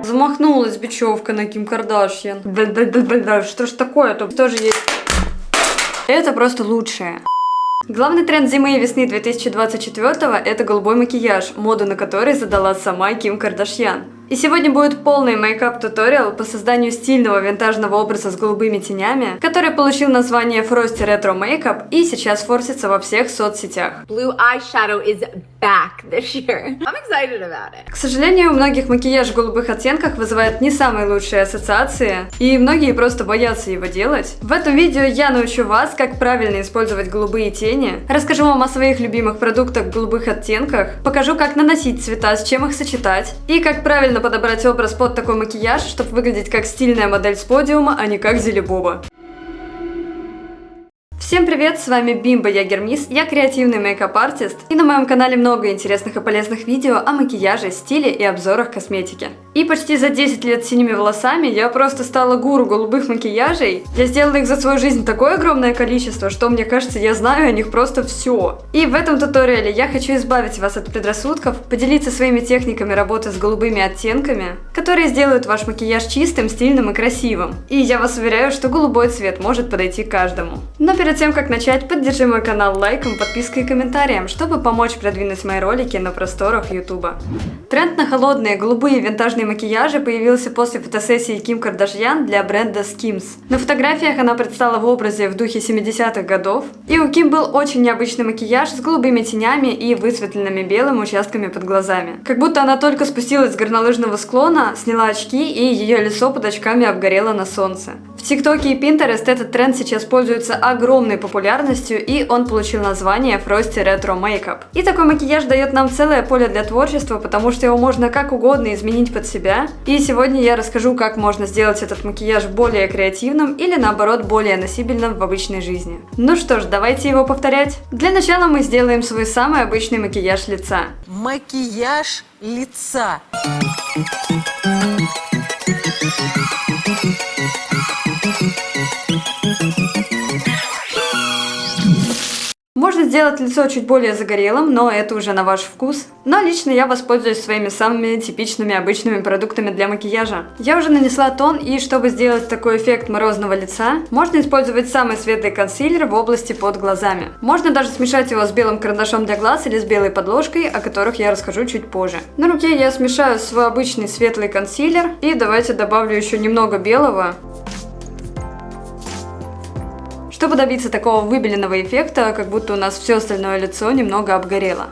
Замахнулась бечевка на Ким Кардашьян. Что ж такое-то? Тоже есть. Это просто лучшее. Главный тренд зимы и весны 2024-го – это голубой макияж, моду на который задала сама Ким Кардашьян. И сегодня будет полный мейкап-туториал по созданию стильного винтажного образа с голубыми тенями, который получил название Frosty Retro Makeup и сейчас форсится во всех соцсетях. Blue eyeshadow is back this year. I'm excited about it. К сожалению, у многих макияж в голубых оттенках вызывает не самые лучшие ассоциации, и многие просто боятся его делать. В этом видео я научу вас, как правильно использовать голубые тени, расскажу вам о своих любимых продуктах в голубых оттенках, покажу, как наносить цвета, с чем их сочетать, и как правильно подобрать образ под такой макияж, чтобы выглядеть как стильная модель с подиума, а не как Зелебоба. Всем привет, с вами Бимба Ягермис, я креативный мейкап-артист, и на моем канале много интересных и полезных видео о макияже, стиле и обзорах косметики. И почти за 10 лет с синими волосами я просто стала гуру голубых макияжей. Я сделала их за свою жизнь такое огромное количество, что мне кажется, я знаю о них просто все. И в этом туториале я хочу избавить вас от предрассудков, поделиться своими техниками работы с голубыми оттенками, которые сделают ваш макияж чистым, стильным и красивым. И я вас уверяю, что голубой цвет может подойти каждому. Но перед тем, как начать, поддержи мой канал лайком, подпиской и комментарием, чтобы помочь продвинуть мои ролики на просторах ютуба. Тренд на холодные, голубые винтажные макияжи появился после фотосессии Ким Кардашьян для бренда Skims. На фотографиях она предстала в образе в духе 70-х годов, и у Ким был очень необычный макияж с голубыми тенями и высветленными белым участками под глазами. Как будто она только спустилась с горнолыжного склона, сняла очки, и ее лицо под очками обгорело на солнце. В ТикТоке и Pinterest этот тренд сейчас пользуется огромной популярностью, и он получил название Frosty Retro Makeup. И такой макияж дает нам целое поле для творчества, потому что его можно как угодно изменить под себя. И сегодня я расскажу, как можно сделать этот макияж более креативным или наоборот более носибельным в обычной жизни. Ну что ж, давайте его повторять. Для начала мы сделаем свой самый обычный макияж лица. Макияж лица. Можно сделать лицо чуть более загорелым, но это уже на ваш вкус. Но лично я воспользуюсь своими самыми типичными обычными продуктами для макияжа. Я уже нанесла тон, и чтобы сделать такой эффект морозного лица, можно использовать самый светлый консилер в области под глазами. Можно даже смешать его с белым карандашом для глаз или с белой подложкой, о которых я расскажу чуть позже. На руке я смешаю свой обычный светлый консилер, и давайте добавлю еще немного белого, чтобы добиться такого выбеленного эффекта, как будто у нас все остальное лицо немного обгорело.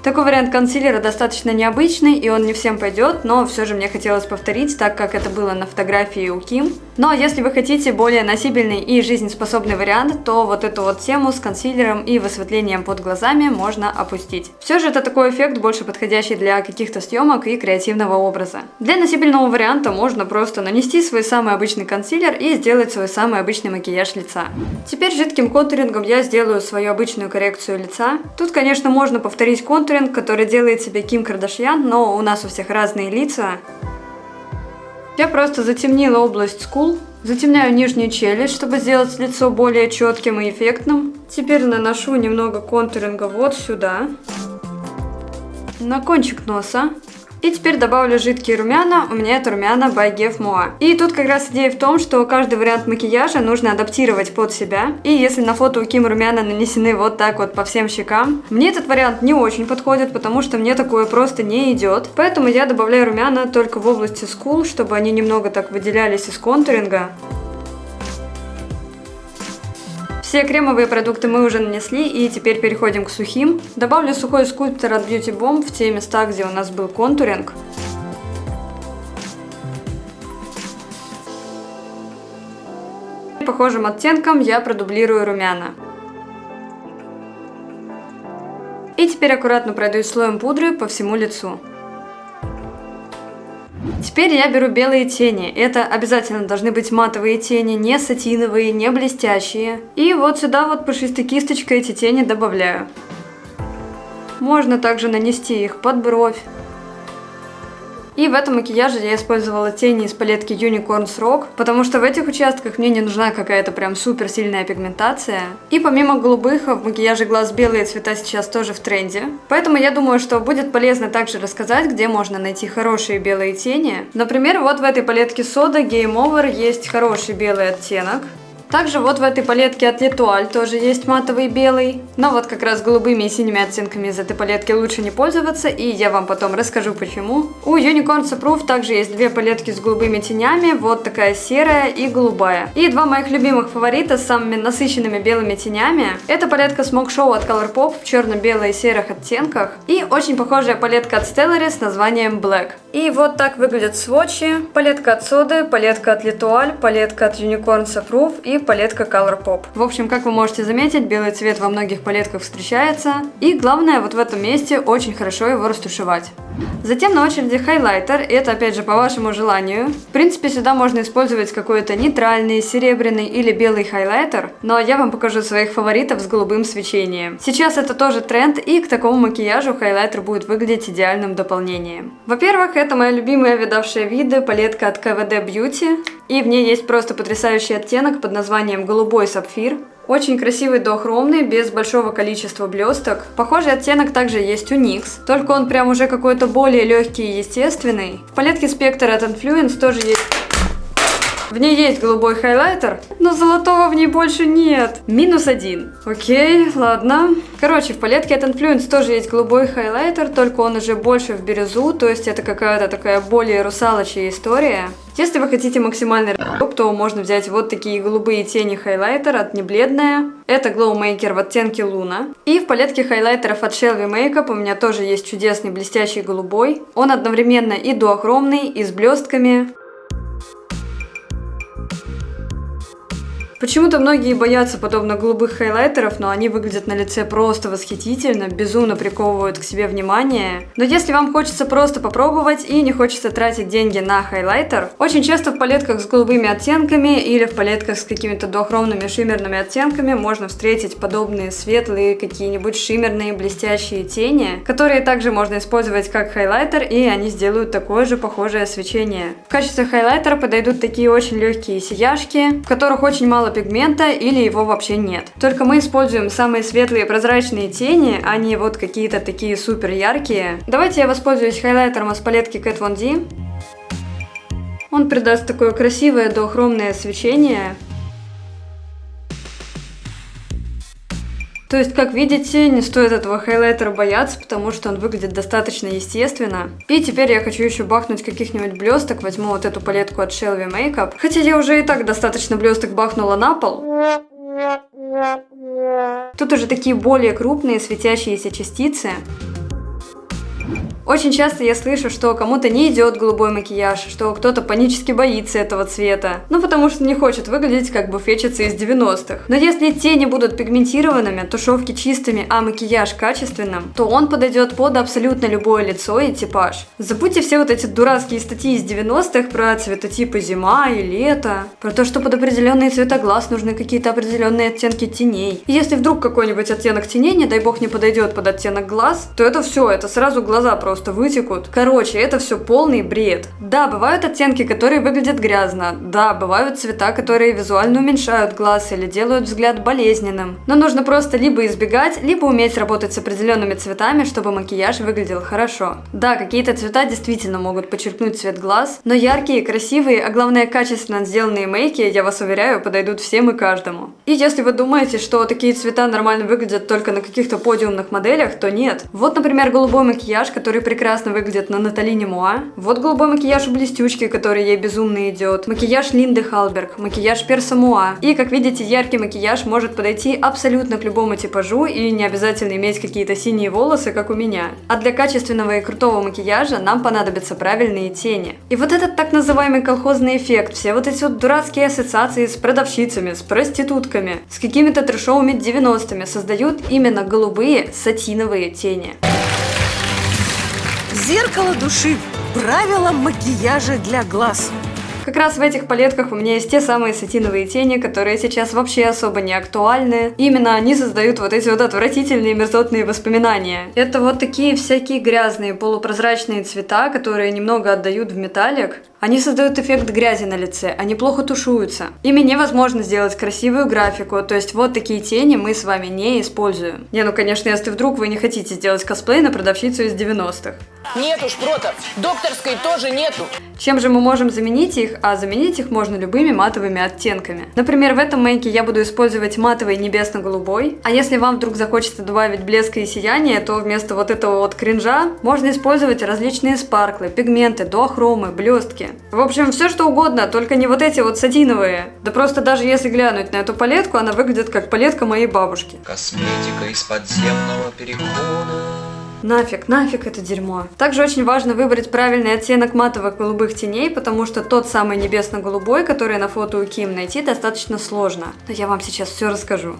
Такой вариант консилера достаточно необычный, и он не всем пойдет, но все же мне хотелось повторить, так как это было на фотографии у Ким. Но если вы хотите более носибельный и жизнеспособный вариант, то вот эту вот тему с консилером и высветлением под глазами можно опустить. Все же это такой эффект, больше подходящий для каких-то съемок и креативного образа. Для носибельного варианта можно просто нанести свой самый обычный консилер и сделать свой самый обычный макияж лица. Теперь жидким контурингом я сделаю свою обычную коррекцию лица. Тут, конечно, можно повторить контур, который делает себе Ким Кардашьян, но у нас у всех разные лица. Я просто затемнила область скул, затемняю нижнюю челюсть, чтобы сделать лицо более четким и эффектным. Теперь наношу немного контуринга вот сюда, на кончик носа. И теперь добавлю жидкие румяна, у меня это румяна by Gef Moa. И тут как раз идея в том, что каждый вариант макияжа нужно адаптировать под себя. И если на фото у Ким румяна нанесены вот так вот по всем щекам, мне этот вариант не очень подходит, потому что мне такое просто не идет. Поэтому я добавляю румяна только в области скул, чтобы они немного так выделялись из контуринга. Все кремовые продукты мы уже нанесли, и теперь переходим к сухим. Добавлю сухой скульптор от Beauty Bomb в те места, где у нас был контуринг. Похожим оттенком я продублирую румяна. И теперь аккуратно пройдусь слоем пудры по всему лицу. Теперь я беру белые тени. Это обязательно должны быть матовые тени, не сатиновые, не блестящие. И вот сюда вот пушистой кисточкой эти тени добавляю. Можно также нанести их под бровь, И в этом макияже я использовала тени из палетки Unicorns Rock, потому что в этих участках мне не нужна какая-то прям супер сильная пигментация. И помимо голубых, в макияже глаз белые цвета сейчас тоже в тренде. Поэтому я думаю, что будет полезно также рассказать, где можно найти хорошие белые тени. Например, вот в этой палетке Soda Game Over есть хороший белый оттенок. Также вот в этой палетке от L'Etoile тоже есть матовый белый. Но вот как раз голубыми и синими оттенками из этой палетки лучше не пользоваться, и я вам потом расскажу почему. У Unicorns Proof также есть две палетки с голубыми тенями, вот такая серая и голубая. И два моих любимых фаворита с самыми насыщенными белыми тенями. Это палетка Smoke Show от Colourpop в черно-белой и серых оттенках. И очень похожая палетка от Stellary с названием Black. И вот так выглядят свотчи. Палетка от Soda, палетка от L'Etoile, палетка от Unicorns Proof и палетка Colourpop. В общем, как вы можете заметить, белый цвет во многих палетках встречается. И главное, вот в этом месте очень хорошо его растушевать. Затем на очереди хайлайтер, это опять же по вашему желанию. В принципе, сюда можно использовать какой-то нейтральный, серебряный или белый хайлайтер, но я вам покажу своих фаворитов с голубым свечением. Сейчас это тоже тренд, и к такому макияжу хайлайтер будет выглядеть идеальным дополнением. Во-первых, это моя любимая видавшая виды палетка от KVD Beauty, и в ней есть просто потрясающий оттенок под названием голубой сапфир. Очень красивый дуохромный, без большого количества блесток. Похожий оттенок также есть у NYX, только он прям уже какой-то более легкий и естественный. В палетке Spectre от Influence тоже есть... В ней есть голубой хайлайтер, но золотого в ней больше нет. -1. Окей, ладно. Короче, в палетке от Influence тоже есть голубой хайлайтер, только он уже больше в бирюзу, то есть это какая-то такая более русалочья история. Если вы хотите максимальный р***, то можно взять вот такие голубые тени хайлайтер от Небледная. Это Glow Maker в оттенке Луна. И в палетке хайлайтеров от Shelby Makeup у меня тоже есть чудесный блестящий голубой. Он одновременно и дуохромный, и с блестками. Почему-то многие боятся подобно голубых хайлайтеров, но они выглядят на лице просто восхитительно, безумно приковывают к себе внимание. Но если вам хочется просто попробовать и не хочется тратить деньги на хайлайтер, очень часто в палетках с голубыми оттенками или в палетках с какими-то дуохромными шиммерными оттенками можно встретить подобные светлые, какие-нибудь шиммерные блестящие тени, которые также можно использовать как хайлайтер, и они сделают такое же похожее свечение. В качестве хайлайтера подойдут такие очень легкие сияшки, в которых очень мало пигмента или его вообще нет. Только мы используем самые светлые прозрачные тени, а не вот какие-то такие супер яркие. Давайте я воспользуюсь хайлайтером из палетки Kat Von D. Он придаст такое красивое дуохромное свечение. То есть, как видите, не стоит этого хайлайтера бояться, потому что он выглядит достаточно естественно. И теперь я хочу еще бахнуть каких-нибудь блесток. Возьму вот эту палетку от Shelby Makeup. Хотя я уже и так достаточно блесток бахнула на пол. Тут уже такие более крупные светящиеся частицы. Очень часто я слышу, что кому-то не идет голубой макияж, что кто-то панически боится этого цвета. Ну, потому что не хочет выглядеть как буфетчица из 90-х. Но если тени будут пигментированными, тушевки чистыми, а макияж качественным, то он подойдет под абсолютно любое лицо и типаж. Забудьте все вот эти дурацкие статьи из 90-х про цветотипы зима и лето, про то, что под определенные цвета глаз нужны какие-то определенные оттенки теней. И если вдруг какой-нибудь оттенок теней, не дай бог, не подойдет под оттенок глаз, то это все, это сразу глаза просто вытекут. Короче, это все полный бред. Да, бывают оттенки, которые выглядят грязно. Да, бывают цвета, которые визуально уменьшают глаз или делают взгляд болезненным. Но нужно просто либо избегать, либо уметь работать с определенными цветами, чтобы макияж выглядел хорошо. Да, какие-то цвета действительно могут подчеркнуть цвет глаз, но яркие, красивые, а главное качественно сделанные мейки, я вас уверяю, подойдут всем и каждому. И если вы думаете, что такие цвета нормально выглядят только на каких-то подиумных моделях, то нет. Вот, например, голубой макияж, который прекрасно выглядит на Натали Немуа. Вот голубой макияж у Блестючки, который ей безумно идет. Макияж Линды Халберг, макияж Перса Муа. И, как видите, яркий макияж может подойти абсолютно к любому типажу и не обязательно иметь какие-то синие волосы, как у меня. А для качественного и крутого макияжа нам понадобятся правильные тени. И вот этот так называемый колхозный эффект, все вот эти вот дурацкие ассоциации с продавщицами, с проститутками, с какими-то трэшовыми 90-ми создают именно голубые сатиновые тени. Зеркало души. Правила макияжа для глаз. Как раз в этих палетках у меня есть те самые сатиновые тени, которые сейчас вообще особо не актуальны. Именно они создают вот эти вот отвратительные мерзотные воспоминания. Это вот такие всякие грязные полупрозрачные цвета, которые немного отдают в металлик. Они создают эффект грязи на лице, они плохо тушуются. Ими невозможно сделать красивую графику, то есть вот такие тени мы с вами не используем. Не, ну конечно, если вдруг вы не хотите сделать косплей на продавщицу из 90-х. Нету шпротов, докторской тоже нету. Чем же мы можем заменить их? А заменить их можно любыми матовыми оттенками. Например, в этом мейке я буду использовать матовый небесно-голубой. А если вам вдруг захочется добавить блеска и сияния, то вместо вот этого вот кринжа можно использовать различные спарклы, пигменты, дуохромы, блестки. В общем, все что угодно, только не вот эти вот сатиновые. Да просто даже если глянуть на эту палетку, она выглядит как палетка моей бабушки. Косметика из подземного перехода. Нафиг это дерьмо. Также очень важно выбрать правильный оттенок матовых голубых теней, потому что тот самый небесно-голубой, который на фото у Ким, найти достаточно сложно. Но я вам сейчас все расскажу.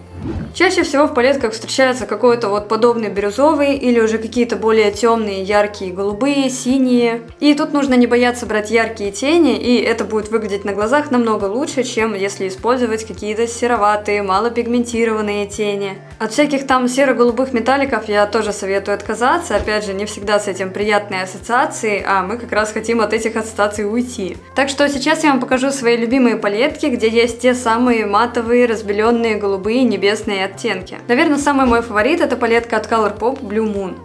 Чаще всего в палетках встречается какой-то вот подобный бирюзовый или уже какие-то более темные, яркие голубые, синие. И тут нужно не бояться брать яркие тени, и это будет выглядеть на глазах намного лучше, чем если использовать какие-то сероватые, малопигментированные тени. От всяких там серо-голубых металликов я тоже советую отказаться. Опять же, не всегда с этим приятные ассоциации, а мы как раз хотим от этих ассоциаций уйти. Так что сейчас я вам покажу свои любимые палетки, где есть те самые матовые, разбеленные, голубые, небесные оттенки. Наверное, самый мой фаворит — это палетка от Colourpop Blue Moon.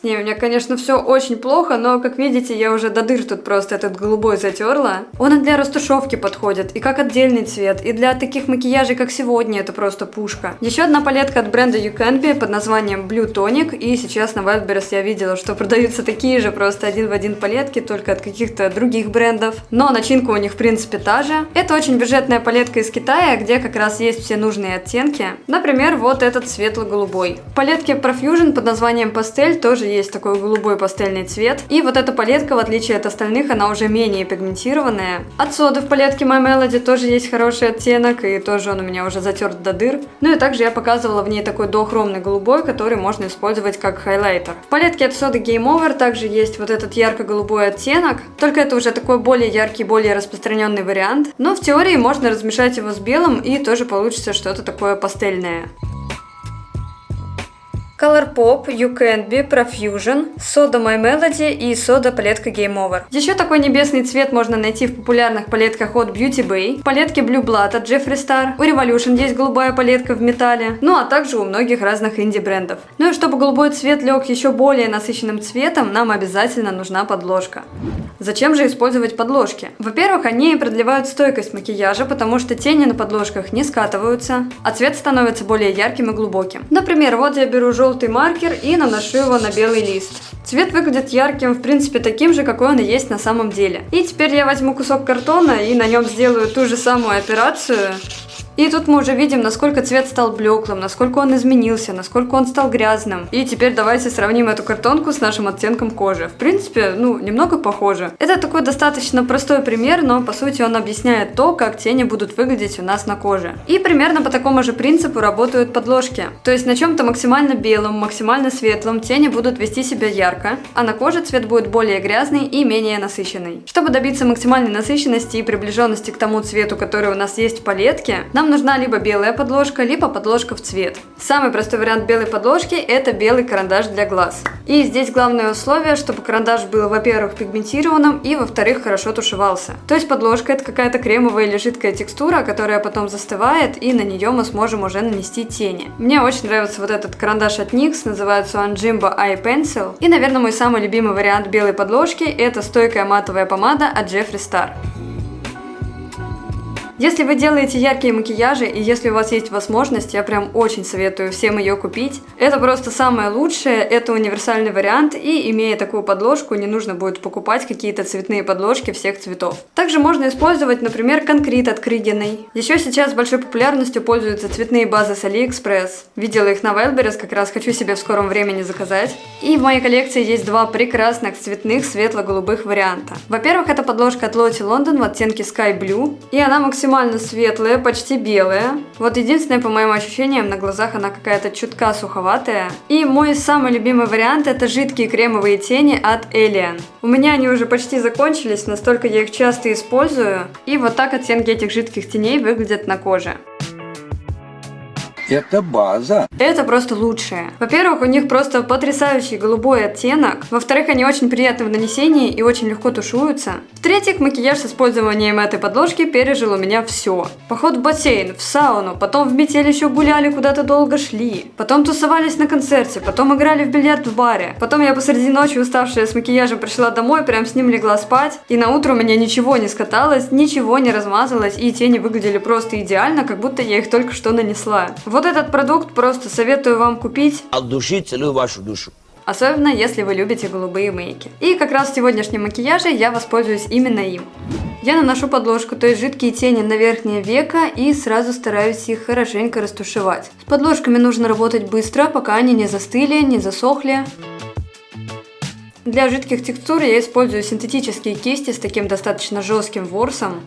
Не, у меня, конечно, все очень плохо, но, как видите, я уже до дыр тут просто этот голубой затерла. Он и для растушевки подходит, и как отдельный цвет, и для таких макияжей, как сегодня, это просто пушка. Еще одна палетка от бренда You Can Be под названием Blue Tonic, и сейчас на Wildberries я видела, что продаются такие же, просто один в один палетки, только от каких-то других брендов. Но начинка у них, в принципе, та же. Это очень бюджетная палетка из Китая, где как раз есть все нужные оттенки. Например, вот этот светло-голубой. В палетке Profusion под названием Пастель тоже есть такой голубой пастельный цвет. И вот эта палетка, в отличие от остальных, она уже менее пигментированная. От соды в палетке My Melody тоже есть хороший оттенок, и тоже он у меня уже затерт до дыр. Ну и также я показывала в ней такой дуохромный голубой, который можно использовать как хайлайтер. В палетке от соды Game Over также есть вот этот ярко-голубой оттенок, только это уже такой более яркий, более распространенный вариант. Но в теории можно размешать его с белым, и тоже получится что-то такое пастельное. Colourpop, You Can Be, Profusion, сода My Melody и сода палетка Game Over. Еще такой небесный цвет можно найти в популярных палетках от Beauty Bay, палетке Blue Blood от Jeffree Star, у Revolution есть голубая палетка в металле, ну а также у многих разных инди-брендов. Ну и чтобы голубой цвет лег еще более насыщенным цветом, нам обязательно нужна подложка. Зачем же использовать подложки? Во-первых, они продлевают стойкость макияжа, потому что тени на подложках не скатываются, а цвет становится более ярким и глубоким. Например, вот я беру желтый маркер и наношу его на белый лист. Цвет выглядит ярким, в принципе, таким же, какой он и есть на самом деле. И теперь я возьму кусок картона и на нем сделаю ту же самую операцию. И тут мы уже видим, насколько цвет стал блеклым, насколько он изменился, насколько он стал грязным. И теперь давайте сравним эту картонку с нашим оттенком кожи. В принципе, немного похоже. Это такой достаточно простой пример, но по сути он объясняет то, как тени будут выглядеть у нас на коже. И примерно по такому же принципу работают подложки. То есть на чем-то максимально белом, максимально светлом тени будут вести себя ярко, а на коже цвет будет более грязный и менее насыщенный. Чтобы добиться максимальной насыщенности и приближенности к тому цвету, который у нас есть в палетке, нам нужна либо белая подложка, либо подложка в цвет. Самый простой вариант белой подложки — это белый карандаш для глаз. И здесь главное условие, чтобы карандаш был, во-первых, пигментированным и, во-вторых, хорошо тушевался. То есть подложка — это какая-то кремовая или жидкая текстура, которая потом застывает, и на нее мы сможем уже нанести тени. Мне очень нравится вот этот карандаш от NYX, называется он Jimbo Eye Pencil. И, наверное, мой самый любимый вариант белой подложки — это стойкая матовая помада от Jeffree Star. Если вы делаете яркие макияжи и если у вас есть возможность, я прям очень советую всем ее купить. Это просто самое лучшее, это универсальный вариант, и имея такую подложку, не нужно будет покупать какие-то цветные подложки всех цветов. Также можно использовать, например, конкрет от Кригиной. Еще сейчас большой популярностью пользуются цветные базы с AliExpress. Видела их на Wildberries, как раз хочу себе в скором времени заказать. И в моей коллекции есть два прекрасных цветных светло-голубых варианта. Во-первых, это подложка от Lottie London в оттенке Sky Blue, и она максимально максимально светлая, почти белая. Вот единственное, по моим ощущениям, на глазах она какая-то чутка суховатая. И мой самый любимый вариант — это жидкие кремовые тени от Alien. У меня они уже почти закончились, настолько я их часто использую. И вот так оттенки этих жидких теней выглядят на коже. Это база. Это просто лучшее. Во-первых, у них просто потрясающий голубой оттенок. Во-вторых, они очень приятны в нанесении и очень легко тушуются. В-третьих, макияж с использованием этой подложки пережил у меня все. Поход в бассейн, в сауну, потом в метель еще гуляли, куда-то долго шли. Потом тусовались на концерте, потом играли в бильярд в баре. Потом я посреди ночи, уставшая с макияжем, пришла домой, прям с ним легла спать. И на утро у меня ничего не скаталось, ничего не размазалось, и тени выглядели просто идеально, как будто я их только что нанесла. Вот этот продукт просто советую вам купить. От души целую вашу душу. Особенно, если вы любите голубые мейки. И как раз в сегодняшнем макияже я воспользуюсь именно им. Я наношу подложку, то есть жидкие тени на верхнее веко, и сразу стараюсь их хорошенько растушевать. С подложками нужно работать быстро, пока они не застыли, не засохли. Для жидких текстур я использую синтетические кисти с таким достаточно жестким ворсом.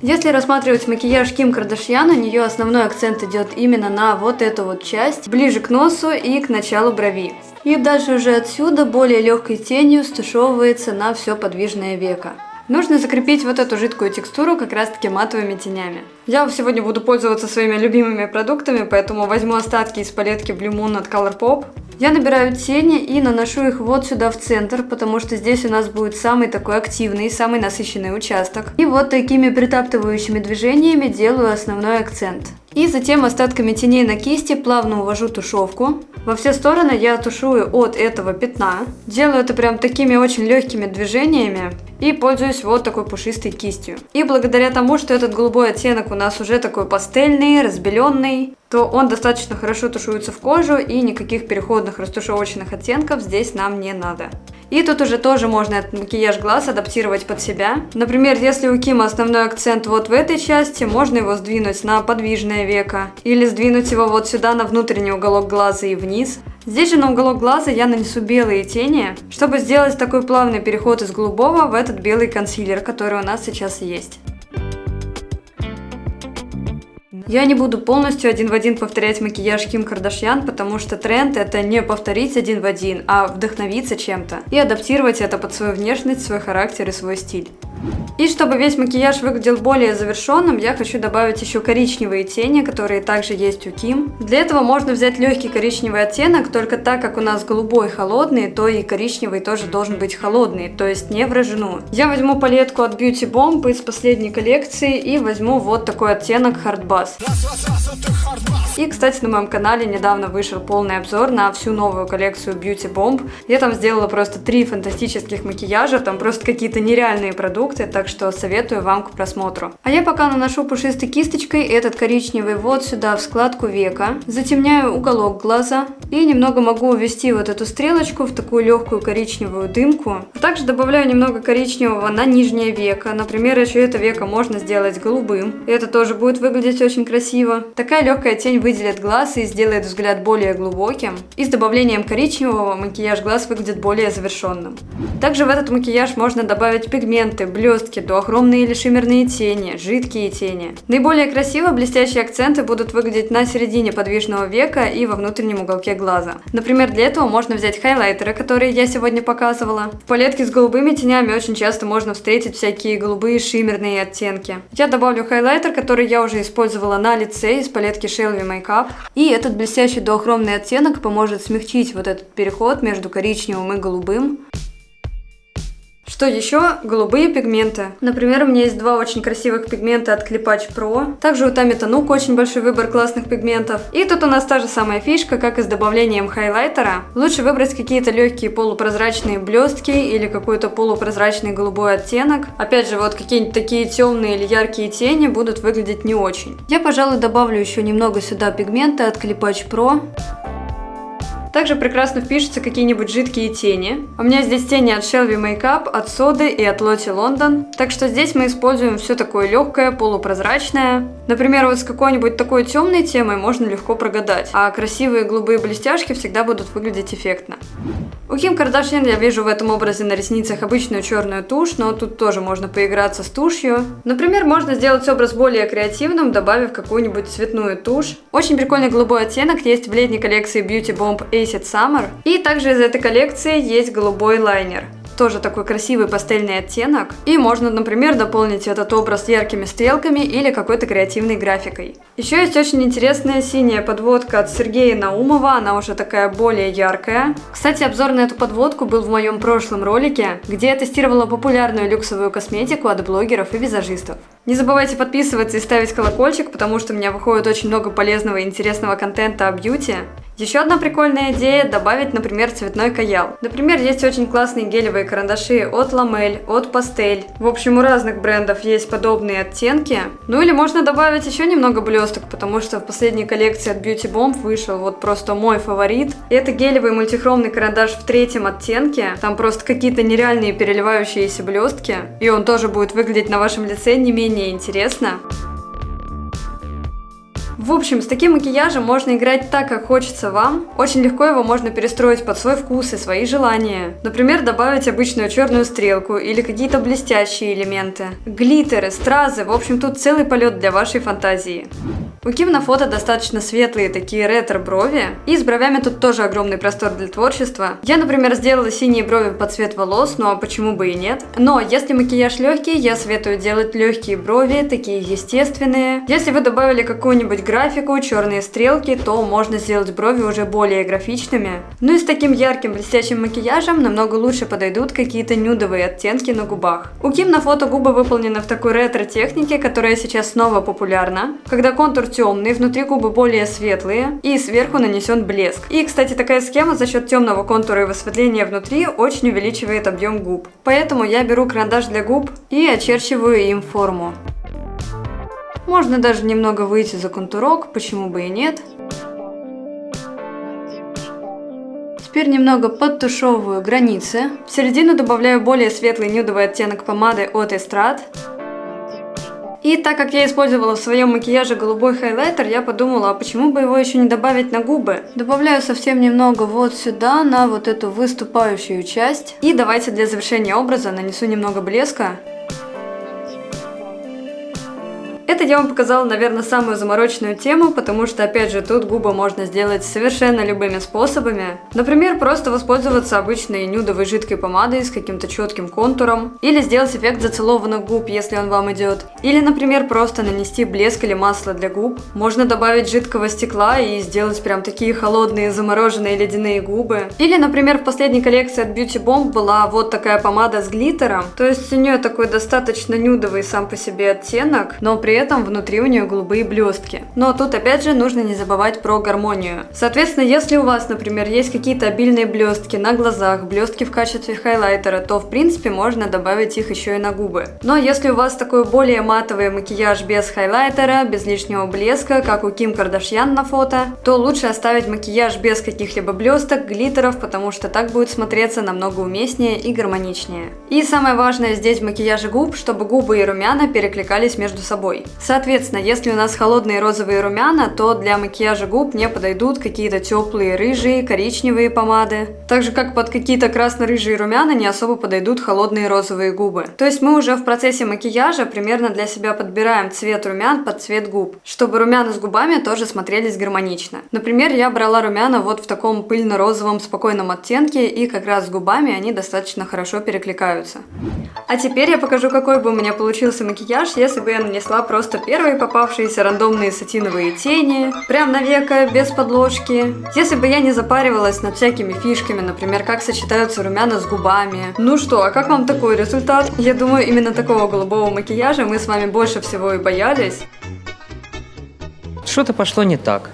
Если рассматривать макияж Ким Кардашьян, у нее основной акцент идет именно на вот эту вот часть, ближе к носу и к началу брови. И даже уже отсюда более легкой тенью стушевывается на все подвижное веко. Нужно закрепить вот эту жидкую текстуру как раз таки матовыми тенями. Я сегодня буду пользоваться своими любимыми продуктами, поэтому возьму остатки из палетки Blue Moon от Colourpop. Я набираю тени и наношу их вот сюда в центр, потому что здесь у нас будет самый такой активный, самый насыщенный участок. И вот такими притаптывающими движениями делаю основной акцент. И затем остатками теней на кисти плавно увожу тушевку. Во все стороны я тушую от этого пятна. Делаю это прям такими очень легкими движениями и пользуюсь вот такой пушистой кистью. И благодаря тому, что этот голубой оттенок у нас уже такой пастельный, разбеленный, то он достаточно хорошо тушуется в кожу, и никаких переходных растушевочных оттенков здесь нам не надо. И тут уже тоже можно этот макияж глаз адаптировать под себя. Например, если у Кима основной акцент вот в этой части, можно его сдвинуть на подвижное веко. Или сдвинуть его вот сюда на внутренний уголок глаза и вниз. Здесь же на уголок глаза я нанесу белые тени, чтобы сделать такой плавный переход из голубого в этот белый консилер, который у нас сейчас есть. Я не буду полностью один в один повторять макияж Ким Кардашьян, потому что тренд — это не повторить один в один, а вдохновиться чем-то и адаптировать это под свою внешность, свой характер и свой стиль. И чтобы весь макияж выглядел более завершенным, я хочу добавить еще коричневые тени, которые также есть у Ким. Для этого можно взять легкий коричневый оттенок, только так как у нас голубой холодный, то и коричневый тоже должен быть холодный, то есть не в рыжину. Я возьму палетку от Beauty Bomb из последней коллекции и возьму вот такой оттенок Hard Bass. И, кстати, на моем канале недавно вышел полный обзор на всю новую коллекцию Beauty Bomb. Я там сделала просто 3 фантастических макияжа, там просто какие-то нереальные продукты, так что советую вам к просмотру. А я пока наношу пушистой кисточкой этот коричневый вот сюда в складку века, затемняю уголок глаза и немного могу ввести вот эту стрелочку в такую легкую коричневую дымку. Также добавляю немного коричневого на нижнее веко, например, еще это веко можно сделать голубым, и это тоже будет выглядеть очень красиво. Такая легкая тень выделит глаз и сделает взгляд более глубоким. И с добавлением коричневого макияж глаз выглядит более завершенным. Также в этот макияж можно добавить пигменты, блестки, дуохромные или шиммерные тени, жидкие тени. Наиболее красиво блестящие акценты будут выглядеть на середине подвижного века и во внутреннем уголке глаза. Например, для этого можно взять хайлайтеры, которые я сегодня показывала. В палетке с голубыми тенями очень часто можно встретить всякие голубые шиммерные оттенки. Я добавлю хайлайтер, который я уже использовала на лице из палетки Shelby Makeup. И этот блестящий дуохромный оттенок поможет смягчить вот этот переход между коричневым и голубым. Что еще? Голубые пигменты. Например, у меня есть 2 очень красивых пигмента от Clipage Pro. Также у Tami Tanuk очень большой выбор классных пигментов. И тут у нас та же самая фишка, как и с добавлением хайлайтера. Лучше выбрать какие-то легкие полупрозрачные блестки или какой-то полупрозрачный голубой оттенок. Опять же, вот какие-нибудь такие темные или яркие тени будут выглядеть не очень. Я, пожалуй, добавлю еще немного сюда пигмента от Clipage Pro. Также прекрасно впишутся какие-нибудь жидкие тени. У меня здесь тени от Shelby Makeup, от Соды и от Lottie London. Так что здесь мы используем все такое легкое, полупрозрачное. Например, вот с какой-нибудь такой темной темой можно легко прогадать, а красивые голубые блестяшки всегда будут выглядеть эффектно. У Ким Кардашьян я вижу в этом образе на ресницах обычную черную тушь, но тут тоже можно поиграться с тушью. Например, можно сделать образ более креативным, добавив какую-нибудь цветную тушь. Очень прикольный голубой оттенок есть в летней коллекции Beauty Bomb Acid Summer. И также из этой коллекции есть голубой лайнер. Тоже такой красивый пастельный оттенок. И можно, например, дополнить этот образ яркими стрелками или какой-то креативной графикой. Еще есть очень интересная синяя подводка от Сергея Наумова, она уже такая более яркая. Кстати, обзор на эту подводку был в моем прошлом ролике, где я тестировала популярную люксовую косметику от блогеров и визажистов. Не забывайте подписываться и ставить колокольчик, потому что у меня выходит очень много полезного и интересного контента о бьюти. Еще одна прикольная идея – добавить, например, цветной каял. Например, есть очень классные гелевые карандаши от Ламель, от Пастель. В общем, у разных брендов есть подобные оттенки. Ну или можно добавить еще немного блесток, потому что в последней коллекции от Beauty Bomb вышел вот просто мой фаворит. Это гелевый мультихромный карандаш в 3-м оттенке. Там просто какие-то нереальные переливающиеся блестки. И он тоже будет выглядеть на вашем лице не менее интересно. В общем, с таким макияжем можно играть так, как хочется вам. Очень легко его можно перестроить под свой вкус и свои желания. Например, добавить обычную черную стрелку или какие-то блестящие элементы. Глиттеры, стразы, в общем, тут целый полет для вашей фантазии. У Ким на фото достаточно светлые такие ретро-брови. И с бровями тут тоже огромный простор для творчества. Я, например, сделала синие брови под цвет волос, ну а почему бы и нет. Но если макияж легкий, я советую делать легкие брови, такие естественные. Если вы добавили какую-нибудь графику, черные стрелки, то можно сделать брови уже более графичными. Ну и с таким ярким блестящим макияжем намного лучше подойдут какие-то нюдовые оттенки на губах. У Ким на фото губы выполнены в такой ретро-технике, которая сейчас снова популярна. Когда контур темный, внутри губы более светлые и сверху нанесен блеск. И, кстати, такая схема за счет темного контура и высветления внутри очень увеличивает объем губ. Поэтому я беру карандаш для губ и очерчиваю им форму. Можно даже немного выйти за контурок, почему бы и нет. Теперь немного подтушевываю границы. В середину добавляю более светлый нюдовый оттенок помады от Estrade. И так как я использовала в своем макияже голубой хайлайтер, я подумала, а почему бы его еще не добавить на губы? Добавляю совсем немного вот сюда, на вот эту выступающую часть. И давайте для завершения образа нанесу немного блеска. Это я вам показала, наверное, самую замороченную тему, потому что, опять же, тут губы можно сделать совершенно любыми способами. Например, просто воспользоваться обычной нюдовой жидкой помадой с каким-то четким контуром. Или сделать эффект зацелованных губ, если он вам идет. Или, например, просто нанести блеск или масло для губ. Можно добавить жидкого стекла и сделать прям такие холодные, замороженные ледяные губы. Или, например, в последней коллекции от Beauty Bomb была вот такая помада с глиттером. То есть у нее такой достаточно нюдовый сам по себе оттенок, но при этом внутри у нее голубые блестки. Но тут опять же нужно не забывать про гармонию. Соответственно, если у вас, например, есть какие-то обильные блестки на глазах, блестки в качестве хайлайтера, то в принципе можно добавить их еще и на губы. Но если у вас такой более матовый макияж без хайлайтера, без лишнего блеска, как у Ким Кардашьян на фото, то лучше оставить макияж без каких-либо блесток, глиттеров, потому что так будет смотреться намного уместнее и гармоничнее. И самое важное здесь в макияже губ, чтобы губы и румяна перекликались между собой. Соответственно, если у нас холодные розовые румяна, то для макияжа губ не подойдут какие-то теплые рыжие, коричневые помады. Так же, как под какие-то красно-рыжие румяна не особо подойдут холодные розовые губы. То есть мы уже в процессе макияжа примерно для себя подбираем цвет румян под цвет губ, чтобы румяна с губами тоже смотрелись гармонично. Например, я брала румяна вот в таком пыльно-розовом спокойном оттенке, и как раз с губами они достаточно хорошо перекликаются. А теперь я покажу, какой бы у меня получился макияж, если бы я нанесла просто первые попавшиеся рандомные сатиновые тени, прям на веко, без подложки. Если бы я не запаривалась над всякими фишками, например, как сочетаются румяна с губами. Ну что, а как вам такой результат? Я думаю, именно такого голубого макияжа мы с вами больше всего и боялись. Что-то пошло не так.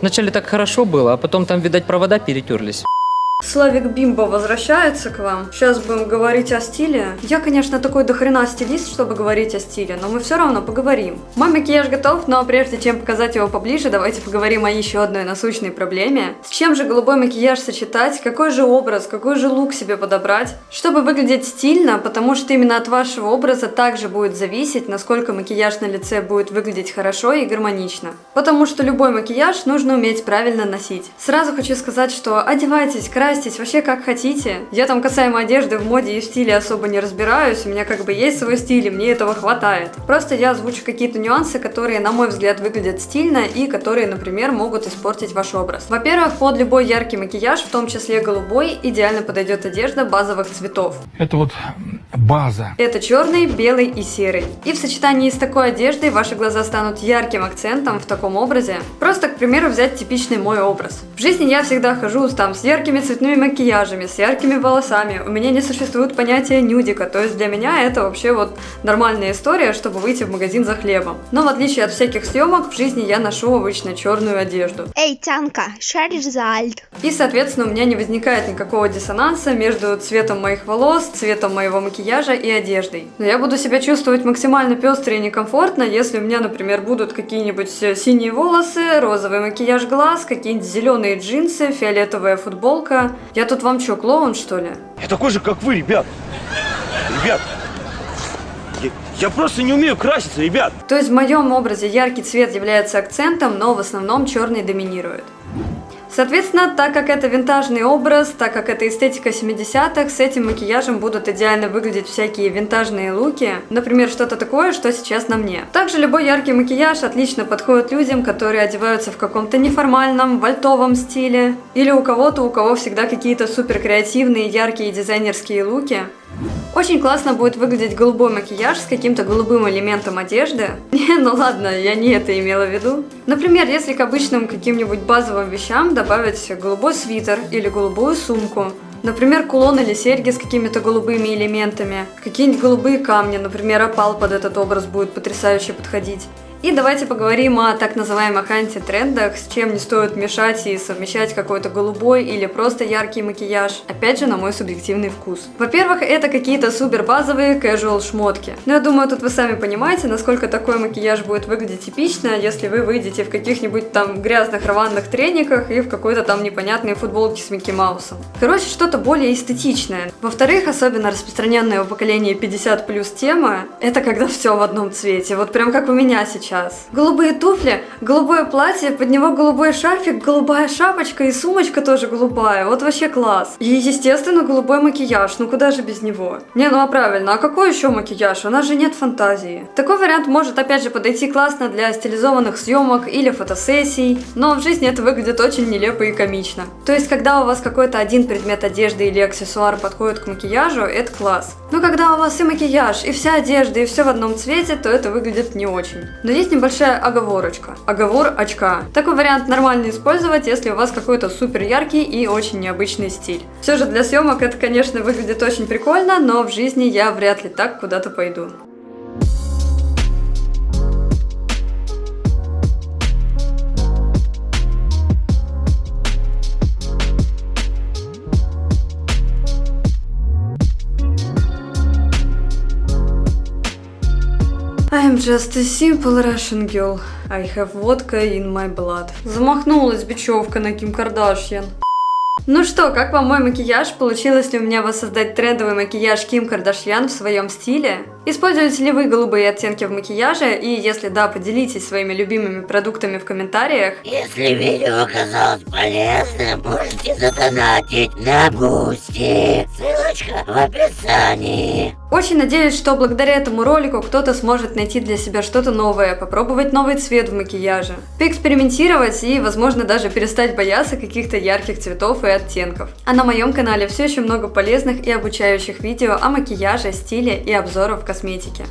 Вначале так хорошо было, а потом там, видать, провода перетерлись. Славик Бимбо возвращается к вам. Сейчас будем говорить о стиле. Я, конечно, такой дохрена стилист, чтобы говорить о стиле, но мы все равно поговорим. Мой макияж готов, но прежде чем показать его поближе, давайте поговорим о еще одной насущной проблеме. С чем же голубой макияж сочетать? Какой же образ, какой же лук себе подобрать? Чтобы выглядеть стильно, потому что именно от вашего образа также будет зависеть, насколько макияж на лице будет выглядеть хорошо и гармонично. Потому что любой макияж нужно уметь правильно носить. Сразу хочу сказать, что одевайтесь красиво, красьтесь вообще как хотите. Я там касаемо одежды в моде и в стиле особо не разбираюсь, у меня как бы есть свой стиль, и мне этого хватает. Просто я озвучу какие-то нюансы, которые, на мой взгляд, выглядят стильно и которые, например, могут испортить ваш образ. Во-первых, под любой яркий макияж, в том числе голубой, идеально подойдет одежда базовых цветов. Это вот база. Это черный, белый и серый. И в сочетании с такой одеждой ваши глаза станут ярким акцентом в таком образе. Просто, к примеру, взять типичный мой образ. В жизни я всегда хожу с яркими цветными макияжами, с яркими волосами. У меня не существует понятия нюдика, то есть для меня это вообще вот нормальная история, чтобы выйти в магазин за хлебом. Но в отличие от всяких съемок, в жизни я ношу обычно черную одежду. Эй, Тянка, Шаризальд. И, соответственно, у меня не возникает никакого диссонанса между цветом моих волос, цветом моего макияжа и одеждой. Но я буду себя чувствовать максимально пестро и некомфортно, если у меня, например, будут какие-нибудь синие волосы, розовый макияж глаз, какие-нибудь зеленые джинсы, фиолетовая футболка. Я тут вам что, клоун, что ли? Я такой же, как вы, ребят. Ребят, я просто не умею краситься, ребят. То есть в моем образе яркий цвет является акцентом, но в основном черный доминирует. Соответственно, так как это винтажный образ, так как это эстетика 70-х, с этим макияжем будут идеально выглядеть всякие винтажные луки, например, что-то такое, что сейчас на мне. Также любой яркий макияж отлично подходит людям, которые одеваются в каком-то неформальном, вальтовом стиле, или у кого-то, у кого всегда какие-то супер креативные, яркие дизайнерские луки. Очень классно будет выглядеть голубой макияж с каким-то голубым элементом одежды. Ну ладно, я не это имела в виду. Например, если к обычным каким-нибудь базовым вещам добавить голубой свитер или голубую сумку. Например, кулон или серьги с какими-то голубыми элементами. Какие-нибудь голубые камни, например, опал под этот образ будет потрясающе подходить. И давайте поговорим о так называемых антитрендах, с чем не стоит мешать и совмещать какой-то голубой или просто яркий макияж. Опять же, на мой субъективный вкус. Во-первых, это какие-то супер базовые casual шмотки. Но я думаю, тут вы сами понимаете, насколько такой макияж будет выглядеть типично, если вы выйдете в каких-нибудь там грязных рваных трениках и в какой-то там непонятной футболке с Микки Маусом. Короче, что-то более эстетичное. Во-вторых, особенно распространенная у поколения 50+ тема, это когда все в одном цвете. Вот прям как у меня сейчас. Голубые туфли, голубое платье, под него голубой шарфик, голубая шапочка и сумочка тоже голубая. Вот вообще класс. И, естественно, голубой макияж. Ну куда же без него? Не, ну а правильно, а какой еще макияж? У нас же нет фантазии. Такой вариант может опять же подойти классно для стилизованных съемок или фотосессий, но в жизни это выглядит очень нелепо и комично. То есть, когда у вас какой-то один предмет одежды или аксессуар подходит к макияжу, это класс. Но когда у вас и макияж, и вся одежда, и все в одном цвете, то это выглядит не очень. Но есть небольшая оговорочка. Оговор очка. Такой вариант нормально использовать, если у вас какой-то супер яркий и очень необычный стиль. Все же для съемок это, конечно, выглядит очень прикольно, но в жизни я вряд ли так куда-то пойду. I'm just a simple Russian girl. I have vodka in my blood. Замахнулась бечевка на Ким Кардашьян. Ну что, как вам мой макияж? Получилось ли у меня воссоздать трендовый макияж Ким Кардашьян в своем стиле? Используете ли вы голубые оттенки в макияже? И если да, поделитесь своими любимыми продуктами в комментариях. Если видео оказалось полезным, можете задонатить на Бусти. Ссылочка в описании. Очень надеюсь, что благодаря этому ролику кто-то сможет найти для себя что-то новое, попробовать новый цвет в макияже, поэкспериментировать и, возможно, даже перестать бояться каких-то ярких цветов и оттенков. А на моем канале все еще много полезных и обучающих видео о макияже, стиле и обзорах в косметике.